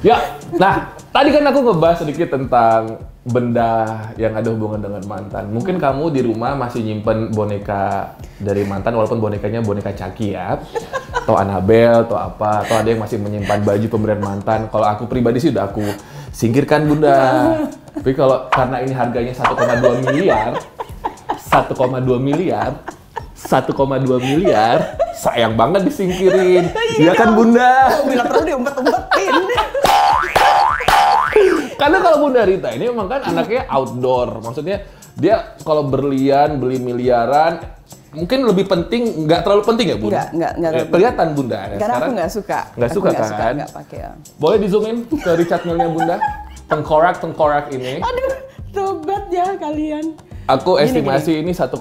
Ya, nah tadi kan aku ngebahas sedikit tentang benda yang ada hubungan dengan mantan. Mungkin kamu di rumah masih nyimpen boneka dari mantan, walaupun bonekanya boneka Chucky ya, atau Annabelle, atau apa, atau ada yang masih menyimpan baju pemberian mantan. Kalau aku pribadi sih udah aku singkirkan bunda. Tapi kalau karena ini harganya 1,2 miliar, 1,2 miliar, 1,2 miliar, sayang banget disingkirin. Iya kan bunda? Bila perlu diumpet-umpetin. Karena kalau Bunda Rita ini memang kan anaknya outdoor, maksudnya dia kalau berlian, beli miliaran, mungkin lebih penting, nggak terlalu penting ya Bunda? Nggak. Kelihatan Bunda. Ya, Karena aku nggak suka. Nggak suka kan? Nggak pakai. Ya. Boleh di zoomin ke Richard Mille-nya Bunda? Tengkorak ini. Aduh, tobat ya kalian. Aku estimasi ini 1,2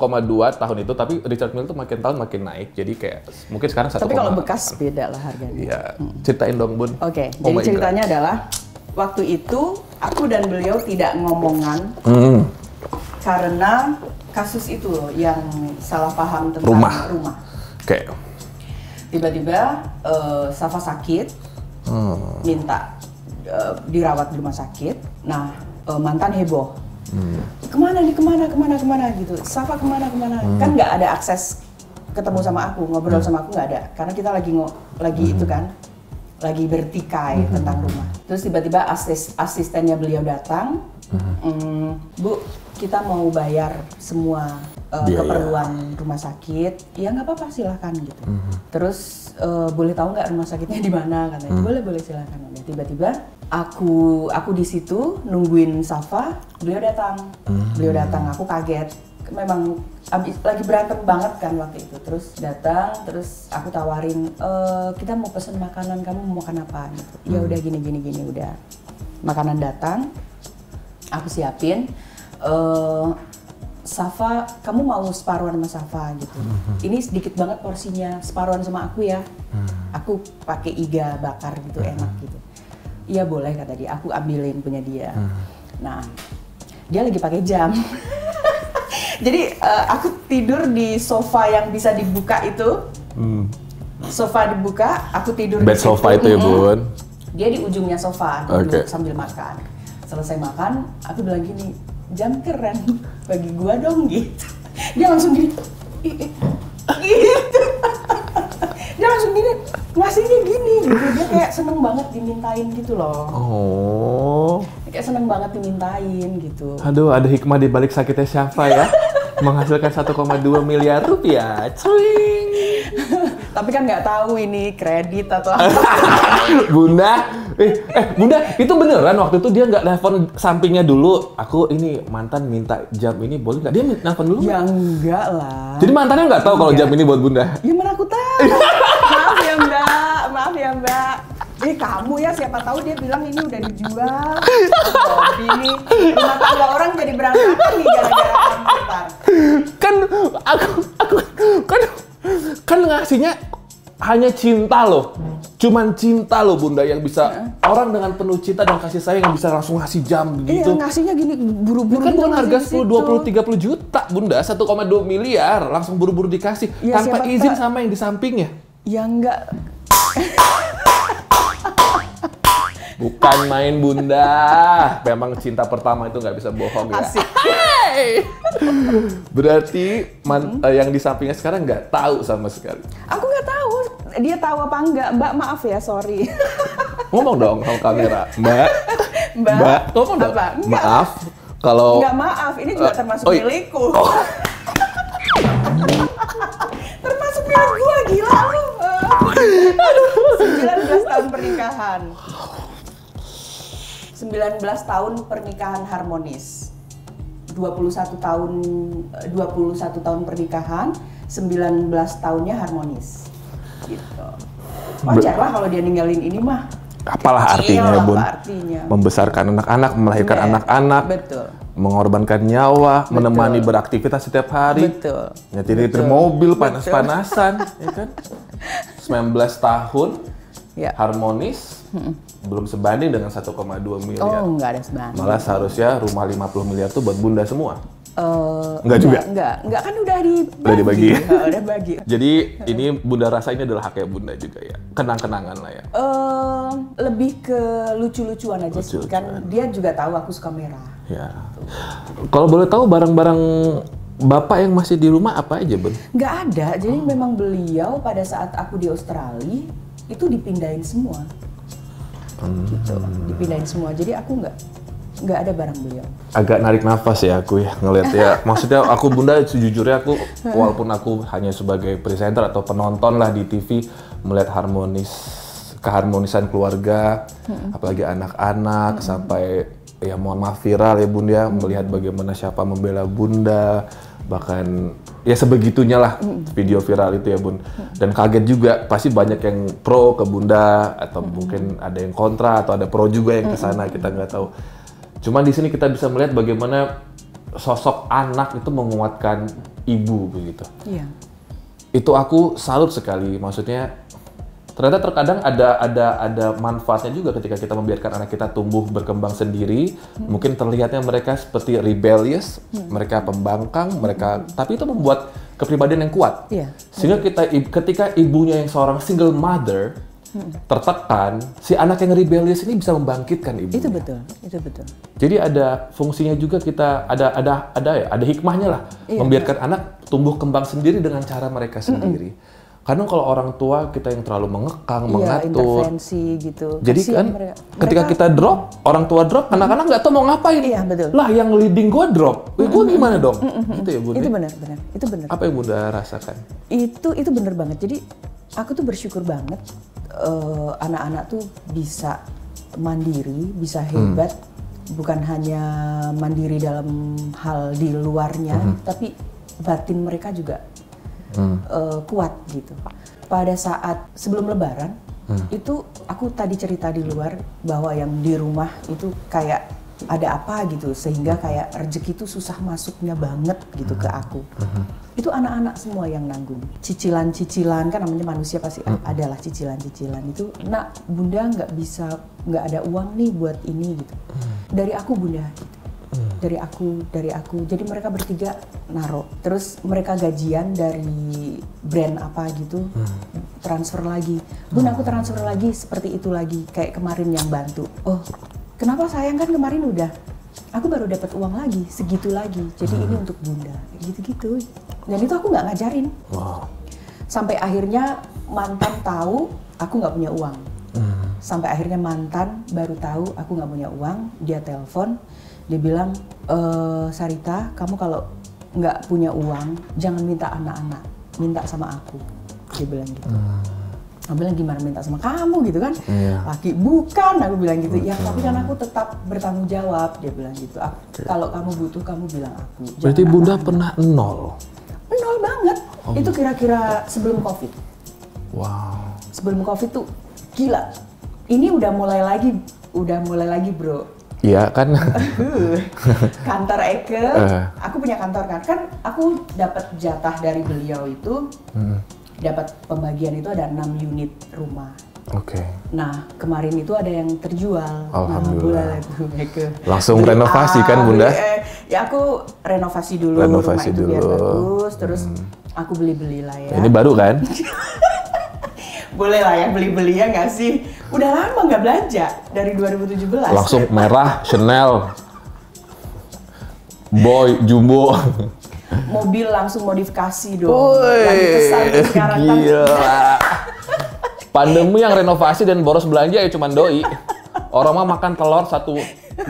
tahun itu, tapi Richard Mille tuh makin tahun makin naik, jadi kayak mungkin sekarang 1,8. Tapi kalau bekas beda lah harganya. Iya, ceritain dong Bun. Oke, jadi ceritanya adalah waktu itu aku dan beliau tidak ngomongan karena kasus itu loh yang salah paham tentang rumah. Oke. Tiba-tiba Safa sakit, minta dirawat di rumah sakit. Nah, mantan heboh. Kemana gitu. Safa kemana. Kan nggak ada akses ketemu sama aku, ngobrol sama aku nggak ada. Karena kita lagi itu kan, lagi bertikai tentang rumah. Terus tiba-tiba asistennya beliau datang, Bu, kita mau bayar semua keperluan rumah sakit. Ya nggak apa-apa, silahkan gitu. Terus boleh tahu nggak rumah sakitnya di mana? Katanya boleh silahkan. Tiba-tiba aku di situ nungguin Safa, beliau datang, aku kaget. Memang lagi berantem banget kan waktu itu. Terus datang, terus aku tawarin, kita mau pesen makanan, kamu mau makan apa? Gitu. Ya udah gini udah. Makanan datang, aku siapin. Safa, kamu mau separuhan sama Safa gitu. Ini sedikit banget porsinya, separuhan sama aku ya. Aku pakai iga bakar gitu, enak gitu. Iya boleh kata dia, aku ambilin punya dia. Nah, dia lagi pakai jam. Jadi aku tidur di sofa yang bisa dibuka itu. Sofa dibuka, aku tidur bed di situ. sofa itu ya Bun? Dia di ujungnya sofa, duduk sambil makan. Selesai makan, aku bilang gini, jam keren, bagi gua dong gitu. Dia langsung gini, gitu. Dia langsung gini, ngasihnya gini gitu. Dia kayak seneng banget dimintain gitu loh. Oh. Kayak seneng banget dimintain gitu. Aduh, ada hikmah di balik sakitnya Syafa ya. Menghasilkan 1,2 miliar rupiah. Cuing. Tapi kan nggak tahu ini kredit atau apa. Bunda, Bunda, itu beneran waktu itu dia nggak nelfon sampingnya dulu. Aku ini mantan minta jam ini, boleh nggak? Dia nelfon dulu? Ya enggak lah. Jadi mantannya nggak tahu kalau jam ini buat Bunda? Ya mana aku tahu. Maaf ya Mbak. Kamu ya, siapa tahu dia bilang ini udah dijual. Ini rumah tangga orang jadi berantakan nih gara-gara kamu ntar. Kan aku kan ngasihnya hanya cinta loh. Cuman cinta loh Bunda yang bisa orang dengan penuh cinta dan kasih sayang yang bisa langsung ngasih jam gitu. Iya, ngasihnya gini buru-buru. Kan dengan harga 10, 20, 30 juta Bunda, 1,2 miliar langsung buru-buru dikasih ya, tanpa izin sama yang di sampingnya. Ya enggak. Bukan main Bunda, memang cinta pertama itu nggak bisa bohong ya. Asik. Berarti yang di sampingnya sekarang nggak tahu sama sekali. Aku nggak tahu, dia tahu apa enggak. Mbak maaf ya, sorry. Ngomong dong sama kamera, Mbak, ngomong dong. Apa? Maaf, kalau nggak maaf, ini juga termasuk milikku. Termasuk milik gua, gila lu. 19 tahun pernikahan. 19 tahun pernikahan harmonis. 21 tahun pernikahan, 19 tahunnya harmonis. Gitu. Wajar lah kalau dia ninggalin ini mah. Apalah artinya ya Bun? Artinya. Membesarkan anak-anak, melahirkan anak-anak. Betul. Mengorbankan nyawa, menemani beraktivitas setiap hari. Betul. Nyetir mobil panas-panasan, ya kan? 19 tahun, ya. Harmonis, belum sebanding dengan 1,2 miliar. Oh, nggak ada sebanding. Malah seharusnya rumah 50 miliar tuh buat Bunda semua. Enggak juga? Enggak kan udah dibagi. Udah dibagi. Udah bagi. Jadi ini Bunda rasa ini adalah haknya Bunda juga ya? Kenang-kenangan lah ya? Lebih ke lucu-lucuan aja sih, kan dia juga tahu aku suka merah. Ya. Kalau boleh tahu barang-barang Bapak yang masih di rumah apa aja, Bun? Nggak ada, jadi memang beliau pada saat aku di Australia itu dipindahin semua. Gitu, dipindahin semua. Jadi aku nggak ada barang beliau. Agak narik nafas ya aku ya ngelihat ya. Maksudnya aku Bunda sejujurnya aku walaupun aku hanya sebagai presenter atau penonton lah di TV melihat keharmonisan keluarga, apalagi anak-anak sampai ya mohon maaf viral ya Bunda ya, melihat bagaimana siapa membela Bunda, bahkan ya sebegitunya lah video viral itu ya Bun. Dan kaget juga pasti banyak yang pro ke Bunda atau mungkin ada yang kontra atau ada pro juga yang ke sana, kita nggak tahu. Cuman di sini kita bisa melihat bagaimana sosok anak itu menguatkan ibu begitu. Iya. Itu aku salut sekali. Maksudnya ternyata terkadang ada manfaatnya juga ketika kita membiarkan anak kita tumbuh berkembang sendiri. Mungkin terlihatnya mereka seperti rebellious, mereka pembangkang, tapi itu membuat kepribadian yang kuat. Iya. Sehingga ketika ibunya yang seorang single mother tertekan, si anak yang rebellious ini bisa membangkitkan ibunya. Itu betul. Jadi ada fungsinya juga, kita ada hikmahnya lah, membiarkan anak tumbuh kembang sendiri dengan cara mereka sendiri. Karena kalau orang tua kita yang terlalu mengekang, mengatur, intervensi gitu. jadi kasian kan ketika kita drop, orang tua drop, anak-anak nggak tahu mau ngapain. Iya, betul. Lah yang leading gue drop, gue gimana dong? Gitu ya Bunda. Itu benar. Itu benar. Apa yang Bunda rasakan? Itu benar banget. Jadi aku tuh bersyukur banget anak-anak tuh bisa mandiri, bisa hebat, bukan hanya mandiri dalam hal di luarnya, tapi batin mereka juga kuat gitu. Pada saat sebelum Lebaran itu aku tadi cerita di luar bahwa yang di rumah itu kayak ada apa gitu, sehingga kayak rezeki itu susah masuknya banget gitu ke aku. Itu anak-anak semua yang nanggung. Cicilan-cicilan, kan namanya manusia pasti adalah cicilan-cicilan itu. Nak, Bunda nggak ada uang nih buat ini gitu. Dari aku Bunda gitu. Dari aku. Jadi mereka bertiga naro. Terus mereka gajian dari brand apa gitu, transfer lagi. Bun, aku transfer lagi seperti itu lagi. Kayak kemarin yang bantu. Oh, kenapa sayang, kan kemarin udah. Aku baru dapat uang lagi, segitu lagi. Jadi ini untuk Bunda, gitu-gitu. Dan itu aku nggak ngajarin. Wow. Sampai akhirnya mantan tahu aku nggak punya uang. Sampai akhirnya mantan baru tahu aku nggak punya uang. Dia telepon, dia bilang, Sarita, kamu kalau nggak punya uang, jangan minta anak-anak, minta sama aku. Dia bilang gitu. Aku bilang, gimana minta sama kamu gitu kan? Laki, bukan, aku bilang gitu. Ya tapi kan aku tetap bertanggung jawab, dia bilang gitu. Kalau kamu butuh, kamu bilang aku. Berarti Bunda pernah nol? Nol banget. Itu kira-kira sebelum COVID. Wow. Sebelum COVID tuh gila. Ini udah mulai lagi bro. Iya kan? Kantor Eke, aku punya kantor kan aku dapat jatah dari beliau itu. Dapat pembagian itu ada 6 unit rumah. Oke. Nah, kemarin itu ada yang terjual. Alhamdulillah. Nah, langsung renovasi kan Bunda? Ya aku renovasi dulu rumah itu biar bagus. Terus aku beli-beli lah ya. Ini baru kan? Boleh lah ya beli-beli ya nggak sih? Udah lama nggak belanja dari 2017. Langsung merah, Chanel, Boy, Jumbo. Mobil langsung modifikasi dong. Lagi kesan sekarang kan. Gila. Pandemi yang renovasi dan boros belanja ya cuman doi. Orang mah makan telur satu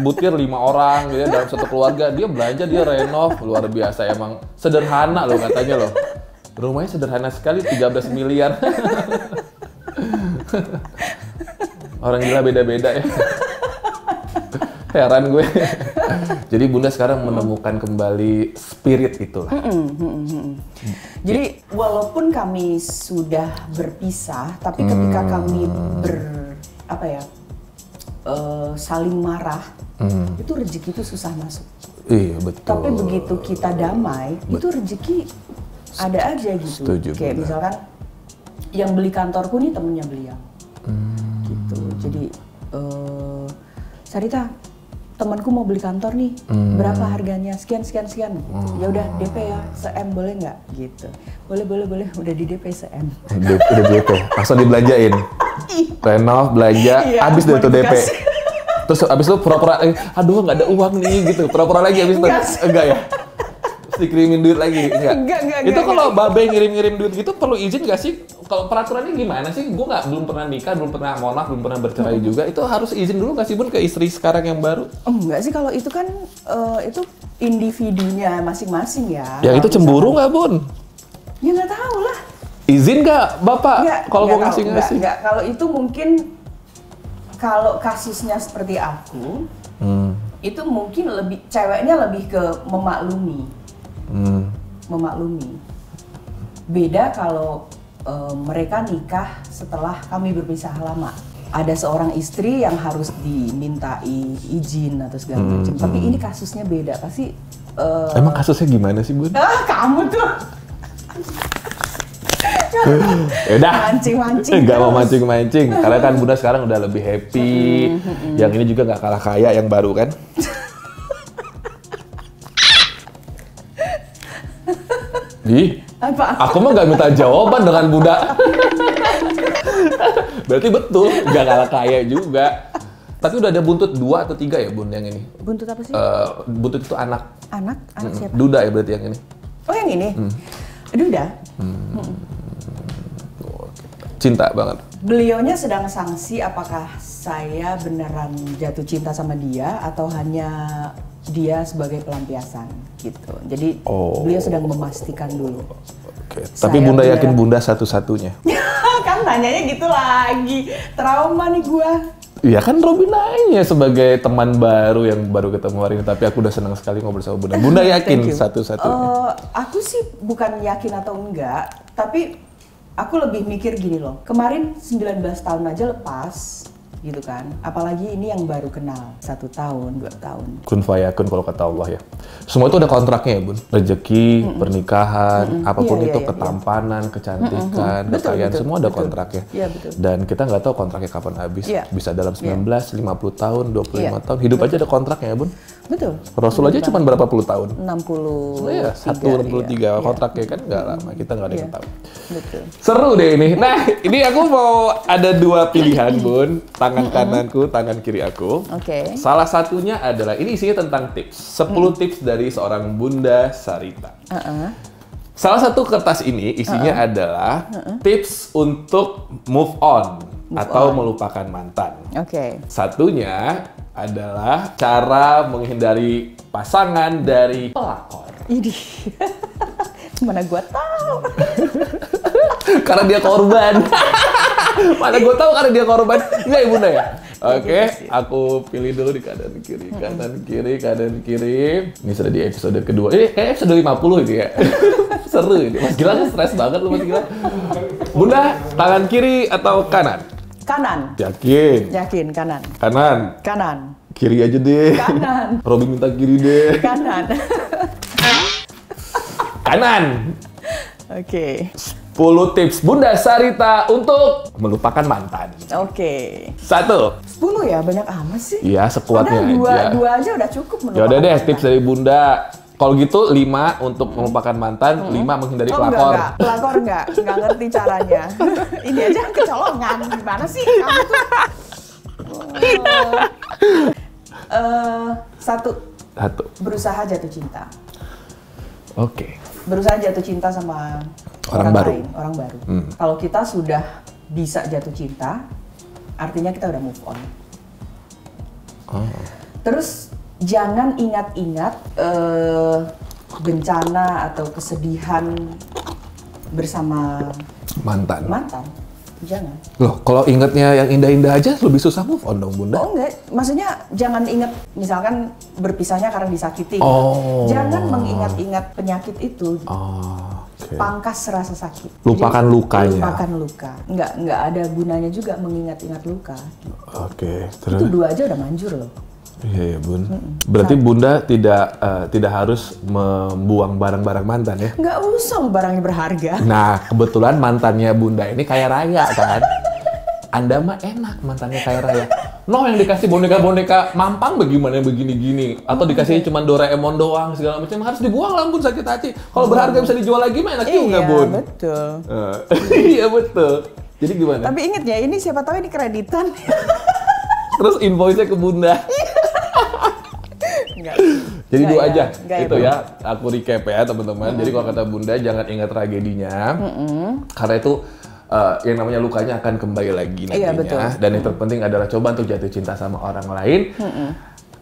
butir 5 orang gitu ya, dalam satu keluarga. Dia belanja, dia renov, luar biasa emang. Sederhana loh katanya loh. Rumahnya sederhana sekali, 13 miliar. Orang gila beda-beda ya. Heran gue. Jadi Bunda sekarang menemukan kembali spirit itulah. Jadi walaupun kami sudah berpisah, tapi ketika kami saling marah, itu rezeki itu susah masuk. Iya betul. Tapi begitu kita damai, itu rezeki ada aja gitu. Setuju, kayak Bunda. misalkan yang beli kantorku nih temennya beliau. Gitu. Jadi Sarita, temanku mau beli kantor nih, berapa harganya? Sekian. Ya udah DP ya, se-M boleh nggak? Gitu. Boleh. Udah di DP se-M. Udah DP, langsung dibelanjain. Renov, belanja, habis deh tuh DP. Terus abis itu pura-pura, aduh nggak ada uang nih gitu. Pura-pura lagi abis itu. Enggak ya? Terus dikirimin duit lagi? Enggak. Itu kalau babe ngirim-ngirim duit gitu perlu izin nggak sih? Kalau peraturannya gimana sih? Gue belum pernah nikah, belum pernah belum pernah bercerai juga. Itu harus izin dulu nggak sih Bun ke istri sekarang yang baru? Enggak sih, kalau itu kan itu individunya masing-masing ya. Yang itu cemburu nggak Bun? Ya nggak tahu lah. Izin nggak Bapak kalau mau ngasih-ngasih? Enggak. Kalau itu mungkin, kalau kasusnya seperti aku, itu mungkin ceweknya lebih ke memaklumi. Memaklumi. Beda kalau mereka nikah setelah kami berpisah lama. Ada seorang istri yang harus dimintai izin atau segala macam. Tapi ini kasusnya beda. Pasti emang kasusnya gimana sih Bun? Kamu tuh. Yaudah, mancing. Nggak mau mancing. Karena kan Bunda sekarang udah lebih happy. Yang ini juga nggak kalah kaya yang baru kan? Apa? Aku mah nggak minta jawaban dengan Bunda. Berarti betul, nggak kalah kaya juga. Tapi udah ada buntut 2 atau 3 ya Bun yang ini? Buntut apa sih? Buntut itu anak. Anak siapa? Duda ya berarti yang ini? Oh yang ini? Duda. Cinta banget. Beliaunya sedang sanksi apakah saya beneran jatuh cinta sama dia atau hanya dia sebagai pelampiasan gitu. Jadi beliau sedang memastikan dulu. Oke. Tapi Bunda yakin Bunda satu-satunya? Kan nanyanya gitu lagi. Trauma nih gua. Iya kan Robin nanya sebagai teman baru yang baru ketemu hari ini. Tapi aku udah senang sekali ngobrol sama Bunda. Bunda yakin satu-satunya? Aku sih bukan yakin atau enggak. Tapi aku lebih mikir gini loh. Kemarin 19 tahun aja lepas. Gitu kan, apalagi ini yang baru kenal 1 tahun, 2 tahun. Kun fayakun kalau kata Allah ya. Semua itu ada kontraknya ya Bun. Rezeki, pernikahan, apapun itu, ketampanan, kecantikan, kekayaan, semua ada kontraknya. Iya betul. Dan kita nggak tahu kontraknya kapan habis. Bisa dalam 19, 50 tahun, 25 tahun. Hidup aja ada kontraknya ya Bun. Betul. Rasul aja cuma berapa puluh tahun? 60. Iya, 163 kontraknya kan nggak lama. Kita nggak ada yang tahu. Betul. Seru deh ini. Nah, ini aku mau ada 2 pilihan Bun. Tangan kananku, tangan kiri aku. Oke. Salah satunya adalah, ini isinya tentang tips. 10 tips dari seorang Bunda Sarita. Salah satu kertas ini isinya adalah tips untuk move on atau melupakan mantan. Oke. Satunya adalah cara menghindari pasangan dari pelakor. Ini mana gua tahu. Karena dia korban. Mana gue tahu karena dia korban. Enggak ya Bunda ya? Oke, aku pilih dulu di kanan kiri, kanan kiri. Ini sudah di episode kedua. Ini kayak episode 50 ini ya. Seru ini. Mas Gilang stres banget lu Mas Gilang. Bunda, tangan kiri atau kanan? Kanan. Yakin? Yakin, kanan. Kanan. Kiri aja deh. Kanan. Robin minta kiri deh. Kanan. Kanan. Oke. 10 tips Bunda Sarita untuk melupakan mantan. Oke. 1. 10 ya, banyak amat sih. Iya, sekuatnya aja. Dua aja udah cukup melupakan. Ya udah deh, mantan. tips dari Bunda. Kalau gitu 5 untuk melupakan mantan, 5 menghindari pelakor. Enggak. Pelakor enggak ngerti caranya. Ini aja kecolongan. Gimana sih kamu tuh? 1. Berusaha jatuh cinta. Oke. Berusaha jatuh cinta sama orang baru. Orang baru. Kalau kita sudah bisa jatuh cinta, artinya kita udah move on. Terus jangan ingat-ingat bencana atau kesedihan bersama mantan. Jangan. Loh, kalau ingatnya yang indah-indah aja lebih susah move on dong, Bunda? Oh enggak, maksudnya jangan ingat misalkan berpisahnya karena disakiti. Jangan mengingat-ingat penyakit itu. Okay. Pangkas rasa sakit. Lupakan lukanya. Lupakan luka. Enggak ada gunanya juga mengingat-ingat luka. Oke, terus? Itu 2 aja udah manjur loh. Iya, Bun. Berarti Bunda tidak harus membuang barang-barang mantan ya? Nggak usah, barangnya berharga. Nah, kebetulan mantannya Bunda ini kaya raya kan? Anda mah enak mantannya kaya raya. Noh yang dikasih boneka-boneka mampang bagaimana begini-gini, atau dikasihnya cuma Doraemon doang segala macam, harus dibuang lah Bun, sakit hati. Kalau berharga bisa dijual lagi mah enak juga Bun. Iya betul. Iya betul. Jadi gimana? Tapi inget ya, ini siapa tahu ini kreditan. Terus invoice-nya ke Bunda. Enggak. Jadi dua aja, Enggak itu ya, aku recap ya teman-teman. Jadi kalau kata Bunda jangan ingat tragedinya, karena itu yang namanya lukanya akan kembali lagi nantinya. Iya, betul. Dan yang terpenting adalah coba untuk jatuh cinta sama orang lain.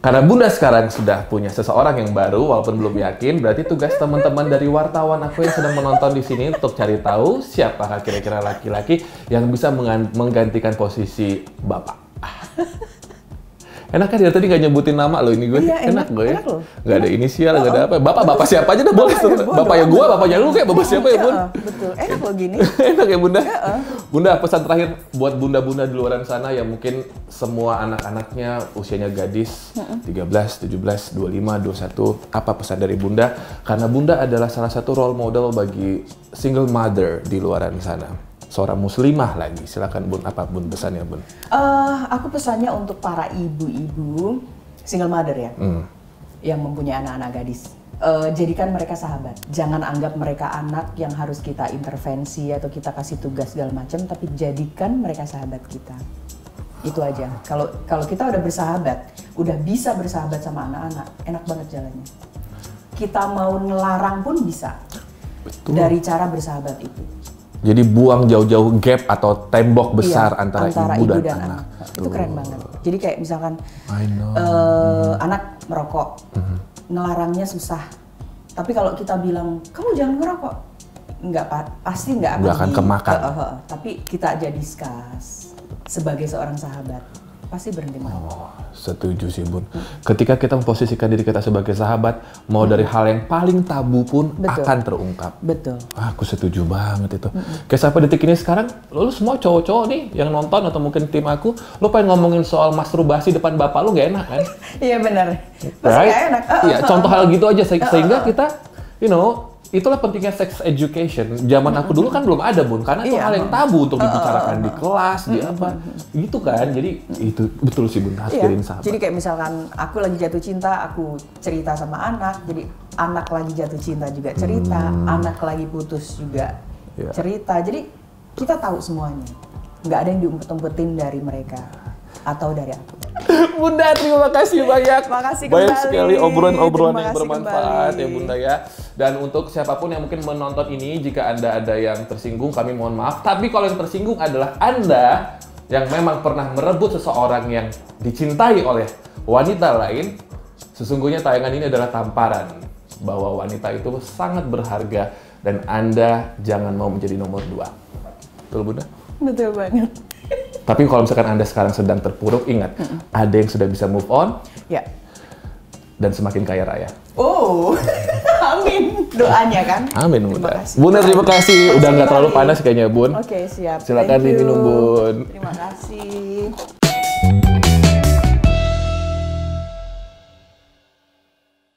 Karena Bunda sekarang sudah punya seseorang yang baru, walaupun belum yakin, berarti tugas teman-teman dari wartawan aku yang sedang menonton di sini untuk cari tahu siapakah kira-kira laki-laki yang bisa menggantikan posisi Bapak. Enak kan, dia tadi nggak nyebutin nama lo ini gue. Iya, enak gue ya. enak loh. Nggak ada inisial, nggak ada apa. Bapak siapa aja dah boleh. Bapaknya gue, bapaknya lu kayak bapak siapa ya Bun? Betul, enak loh gini. Enak ya Bunda? Bunda, pesan terakhir buat bunda-bunda di luar sana yang mungkin semua anak-anaknya usianya gadis, 13, 17, 25, 21. Apa pesan dari Bunda? Karena Bunda adalah salah satu role model bagi single mother di luar sana. Seorang muslimah lagi, silakan Bun, apa Bun pesannya Bun? Aku pesannya untuk para ibu-ibu single mother ya, yang mempunyai anak-anak gadis. Jadikan mereka sahabat. Jangan anggap mereka anak yang harus kita intervensi atau kita kasih tugas segala macam, tapi jadikan mereka sahabat kita. Itu aja. Kalau kita udah bersahabat, udah bisa bersahabat sama anak-anak, enak banget jalannya. Kita mau ngelarang pun bisa. Betul. Dari cara bersahabat itu. Jadi buang jauh-jauh gap atau tembok besar antara ibu dan anak. Itu keren banget. Jadi kayak misalkan anak merokok, ngelarangnya susah. Tapi kalau kita bilang, kamu jangan ngerokok, pasti nggak akan kemakan. Tapi kita aja discuss sebagai seorang sahabat, pasti berhenti merokok. Setuju sih Bun. Ketika kita memposisikan diri kita sebagai sahabat, mau dari hal yang paling tabu pun akan terungkap. Betul. Aku setuju banget itu. Kayak sampai detik ini sekarang, lu semua cowok-cowok nih yang nonton atau mungkin tim aku, lu pengen ngomongin soal masturbasi depan bapak lu gak enak kan? Iya benar. Pasti gak enak. Iya, contoh hal gitu aja sehingga kita, itulah pentingnya sex education. Zaman aku dulu kan belum ada Bun, karena itu hal yang tabu untuk dibicarakan di kelas, di apa, gitu kan. Jadi itu betul sih Bun, hadirin sahabat. Jadi kayak misalkan aku lagi jatuh cinta, aku cerita sama anak. Jadi anak lagi jatuh cinta juga cerita, anak lagi putus juga cerita. Jadi kita tahu semuanya, nggak ada yang diumpet-umpetin dari mereka atau dari aku. Bunda, terima kasih banyak. Makasih banyak kembali. sekali obrolan-obrolan yang Terima kasih bermanfaat kembali. ya Bunda ya. Dan untuk siapapun yang mungkin menonton ini, jika Anda ada yang tersinggung, kami mohon maaf. Tapi kalau yang tersinggung adalah Anda yang memang pernah merebut seseorang yang dicintai oleh wanita lain, sesungguhnya tayangan ini adalah tamparan bahwa wanita itu sangat berharga dan Anda jangan mau menjadi nomor 2. Betul Bunda? Betul banget. Tapi kalau misalkan Anda sekarang sedang terpuruk, ingat, ada yang sudah bisa move on, Ya. dan semakin kaya raya. Oh, amin. Doanya kan? Amin, Terima Bunda. kasih. Bunda, terima kasih. Udah nggak terlalu panas kayaknya, Bun. Oke, siap. Silakan Thank you. diminum, Bun. Terima